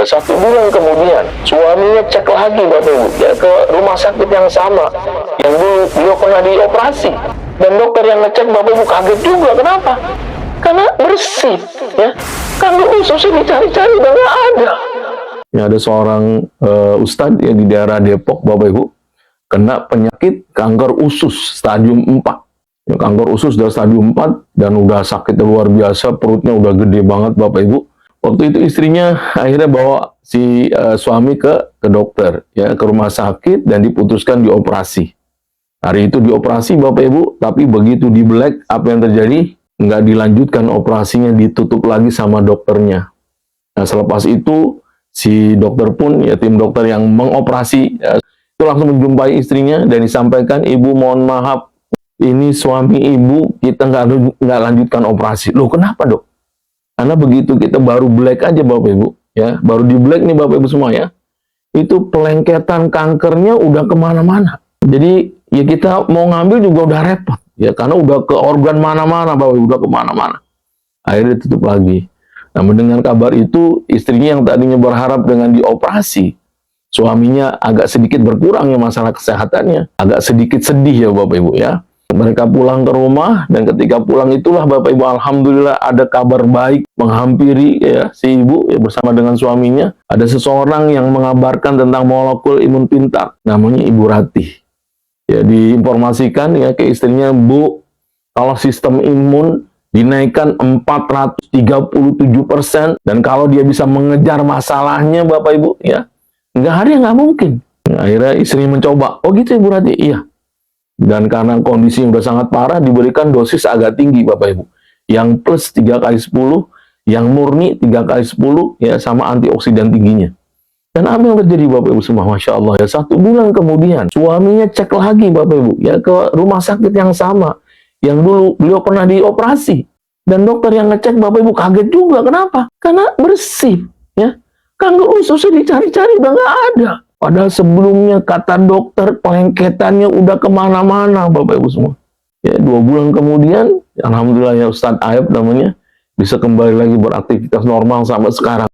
1 bulan kemudian suaminya cek lagi Bapak Ibu ya ke rumah sakit yang sama yang dulu beliau pernah dioperasi, dan dokter yang ngecek Bapak Ibu kaget juga. Kenapa? Karena bersih ya, kanker ususnya dicari-cari udah nggak ada. Ya, ada seorang ustadz ya di daerah Depok Bapak Ibu kena penyakit kanker usus stadium 4. Ya, kanker usus udah stadium 4 dan udah sakit luar biasa, perutnya udah gede banget Bapak Ibu. Waktu itu istrinya akhirnya bawa si suami ke dokter ya, ke rumah sakit, dan diputuskan dioperasi. Hari itu dioperasi Bapak Ibu, tapi begitu di black apa yang terjadi? Nggak dilanjutkan operasinya, ditutup lagi sama dokternya. Nah, selepas itu si dokter pun ya, tim dokter yang mengoperasi ya, itu langsung menjumpai istrinya dan disampaikan, "Ibu mohon maaf, ini suami ibu kita nggak lanjutkan operasi." Loh, kenapa dok? Karena begitu kita baru black aja Bapak Ibu ya, baru di black nih Bapak Ibu semua ya, itu pelengketan kankernya udah kemana-mana. Jadi ya kita mau ngambil juga udah repot ya, karena udah ke organ mana-mana Bapak Ibu, udah kemana-mana. Akhirnya ditutup lagi. Nah, mendengar kabar itu, istrinya yang tadinya berharap dengan dioperasi, suaminya agak sedikit berkurang ya masalah kesehatannya, agak sedikit sedih ya Bapak Ibu ya. Mereka pulang ke rumah, dan ketika pulang itulah Bapak Ibu, alhamdulillah ada kabar baik menghampiri ya si ibu ya, bersama dengan suaminya. Ada seseorang yang mengabarkan tentang molekul imun pintar, namanya Ibu Ratih. Ya, diinformasikan ya ke istrinya, "Bu, kalau sistem imun dinaikkan 437%, dan kalau dia bisa mengejar masalahnya Bapak Ibu ya, nggak ada yang nggak mungkin." Nah, akhirnya istri mencoba. "Oh gitu Ibu Ratih?" "Iya." Dan karena kondisi udah sangat parah, diberikan dosis agak tinggi Bapak Ibu, yang plus 3 kali 10, yang murni 3 kali 10 ya, sama antioksidan tingginya. Dan apa yang terjadi Bapak Ibu semua? Masya Allah ya, 1 bulan kemudian suaminya cek lagi Bapak Ibu ya ke rumah sakit yang sama yang dulu beliau pernah dioperasi, dan dokter yang ngecek Bapak Ibu kaget juga. Kenapa? Karena bersih ya, kanker ususnya dicari-cari udah nggak ada. Padahal sebelumnya kata dokter pelengketannya udah kemana-mana Bapak Ibu semua. Ya, 2 bulan kemudian alhamdulillah ya, Ustadz Ayub namanya, bisa kembali lagi beraktivitas normal sampai sekarang.